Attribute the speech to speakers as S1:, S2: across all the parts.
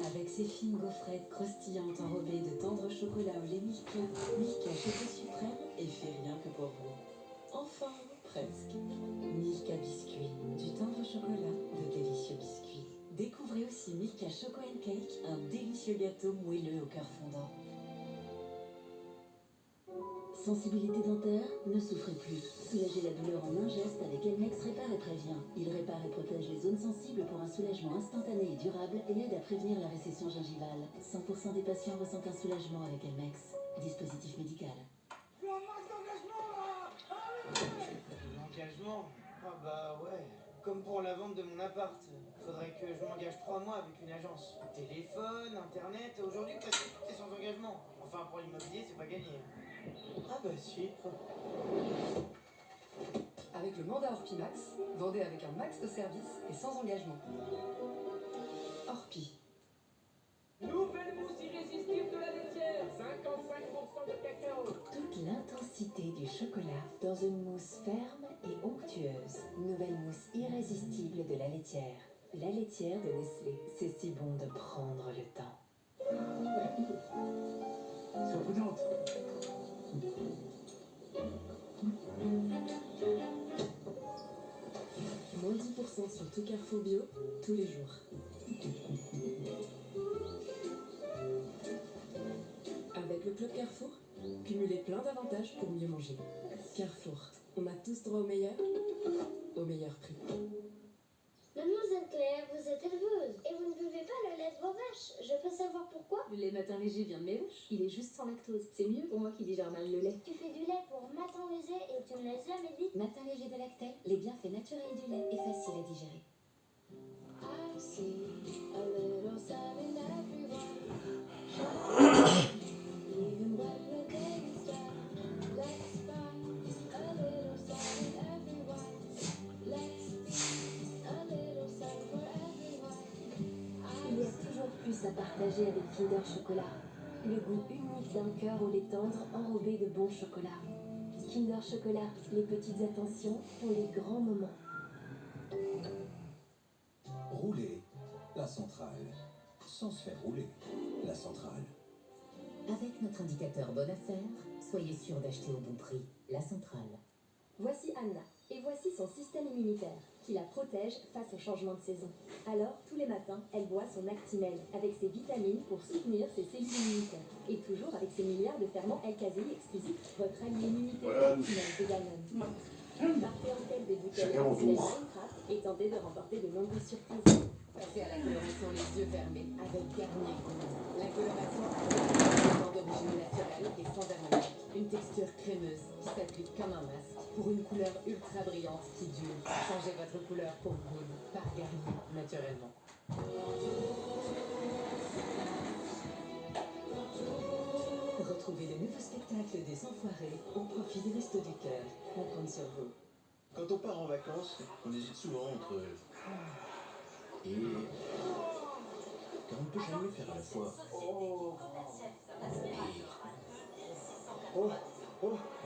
S1: Avec ses fines gaufrettes croustillantes enrobées de tendre chocolat au lait Milka, Milka Choco Suprême est fait rien que pour vous. Enfin, presque. Milka Biscuit, du tendre chocolat, de délicieux biscuits. Découvrez aussi Milka Choco & Cake, un délicieux gâteau moelleux au cœur fondant. Sensibilité dentaire? Ne souffrez plus. Soulagez la douleur en un geste avec Elmex Répare et Prévient. Il répare et protège les zones sensibles pour un soulagement instantané et durable et aide à prévenir la récession gingivale. 100% des patients ressentent un soulagement avec Elmex. Dispositif médical.
S2: Je suis en manque d'engagement là.
S3: L'engagement? Ah bah ouais. Comme pour la vente de mon appart. Faudrait que je m'engage 3 mois avec une agence. Téléphone, internet, aujourd'hui presque tout est sans engagement. Enfin pour l'immobilier c'est pas gagné. Ah bah si.
S4: Avec le mandat Orpi-Max, vendez avec un max de services et sans engagement. Orpi.
S5: Nouvelle mousse irrésistible de la laitière, 55% de cacao.
S1: Toute l'intensité du chocolat dans une mousse ferme et onctueuse. Nouvelle mousse irrésistible de la laitière. La laitière de Nestlé. C'est si bon de prendre le temps.
S2: Sois prudente.
S1: Moins 10% sur tout Carrefour Bio, tous les jours. Avec le Club Carrefour, cumulez plein d'avantages pour mieux manger. Carrefour, on a tous droit au meilleur prix.
S6: Mademoiselle Claire, vous êtes éleveuse et vous ne buvez pas le lait de vos vaches. Je peux savoir pourquoi?
S7: Le lait matin léger vient de mes vaches. Il est juste sans lactose. C'est mieux pour moi qui digère mal le lait.
S6: Tu fais du lait pour matin léger et tu ne l'as jamais dit.
S1: Matin léger de Lactel, les bienfaits naturels du lait et faciles à digérer.
S6: I see a little sun in everyone. Even when the day is dark, let's find a little sun in everyone. Let's be a little sun for everyone.
S1: Il y a toujours plus à partager avec Kinder Chocolat. Le goût unique d'un cœur au lait tendre enrobé de bon chocolat. Kinder Chocolat, les petites attentions pour les grands moments.
S8: Rouler, la centrale. Sans se faire rouler, la centrale.
S1: Avec notre indicateur Bonne Affaire, soyez sûr d'acheter au bon prix. La centrale.
S7: Voici Anna. Et voici son système immunitaire, qui la protège face au changement de saison. Alors, tous les matins, elle boit son Actimel, avec ses vitamines pour soutenir ses cellules immunitaires. Et toujours avec ses milliards de ferments L-caséine exclusifs, votre allié immunitaire Actimel de Danone. Partez en quête des bouteilles
S2: Chacun en
S7: Actimel
S2: tour.
S7: Minecraft et tentez de remporter de nombreuses surprises.
S4: Passez à la coloration les yeux fermés avec Garnier Gold. La coloration avec d'origine naturelle et sans ammoniac. Une texture crémeuse qui s'applique comme un masque pour une couleur ultra brillante qui dure. Changez votre couleur pour Good par Garnier naturellement.
S1: Retrouvez de nouveaux spectacles des Enfoirés au profit des Restos du Cœur. On compte sur vous.
S9: Quand on part en vacances, on hésite souvent entre et car on ne peut jamais faire à la fois.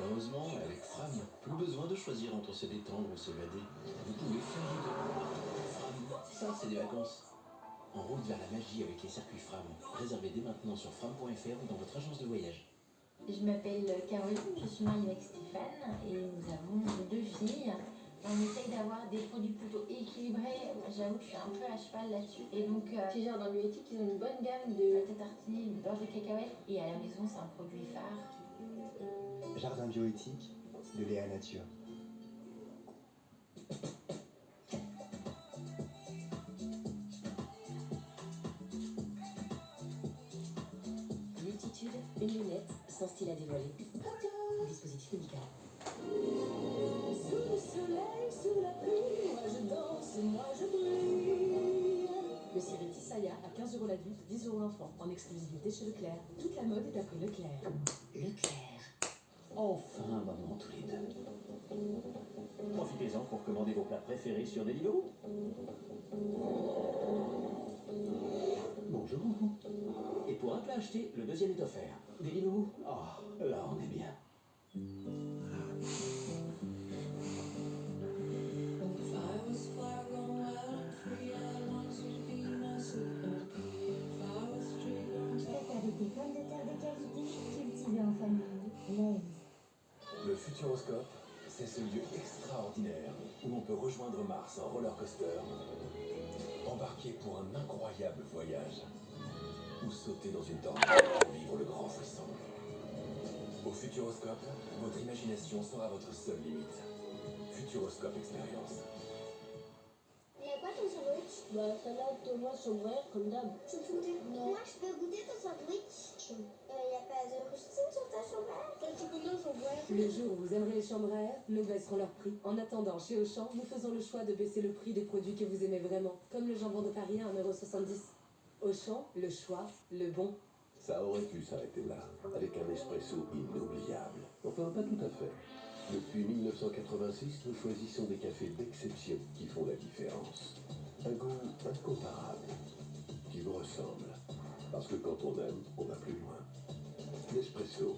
S9: Heureusement, avec Fram, plus besoin de choisir entre se détendre ou s'évader. Vous pouvez faire les deux. Fram, ça c'est des vacances. En route vers la magie avec les circuits Fram. Réservez dès maintenant sur fram.fr ou dans votre agence de voyage.
S6: Je m'appelle Caroline, je suis mariée avec Stéphane et nous avons 2 filles. On essaye d'avoir des produits plutôt équilibrés. J'avoue que je suis un peu à cheval là-dessus. Et donc, chez Jardin Bioéthique, ils ont une bonne gamme de pâte à tartiner, de beurre de cacahuète. Et à la maison, c'est un produit phare.
S2: Jardin bioéthique, de Léa Nature.
S1: Multitude, une lunette, sans style à dévoiler. Dispositif médical.
S6: Sous le soleil, sous la pluie, moi je danse et moi je brille.
S1: Le ciré Tissaya à 15 € l'adulte, 10 € l'enfant, en exclusivité chez Leclerc. Toute la mode est à prix Leclerc. Leclerc.
S9: Enfin un moment tous les deux. Profitez-en pour commander vos plats préférés sur Deliveroo. Bonjour. Et pour un plat acheté, le deuxième est offert. Deliveroo. Oh, là on est bien.
S8: Futuroscope, c'est ce lieu extraordinaire où l'on peut rejoindre Mars en roller coaster, embarquer pour un incroyable voyage, ou sauter dans une tornade pour vivre le grand frisson. Au Futuroscope, votre imagination sera votre seule limite. Futuroscope Expérience.
S10: Il y a quoi ton sandwich?
S11: Bah, salade, tomate, sombrère, comme d'hab.
S10: Tu te fous de moi? Je peux goûter ton sandwich? Y a pas de rustine sur ta sombrère?
S11: Tu connais sombrère?
S4: Le jour où vous aimerez les chambres à air, nous baisserons leur prix. En attendant, chez Auchan, nous faisons le choix de baisser le prix des produits que vous aimez vraiment, comme le jambon de Paris à 1,70 €. Auchan, le choix, le bon.
S12: Ça aurait pu s'arrêter là, avec un espresso inoubliable. Enfin, pas tout à fait. Depuis 1986, nous choisissons des cafés d'exception qui font la différence. Un goût incomparable, qui vous ressemble. Parce que quand on aime, on va plus loin. Nespresso,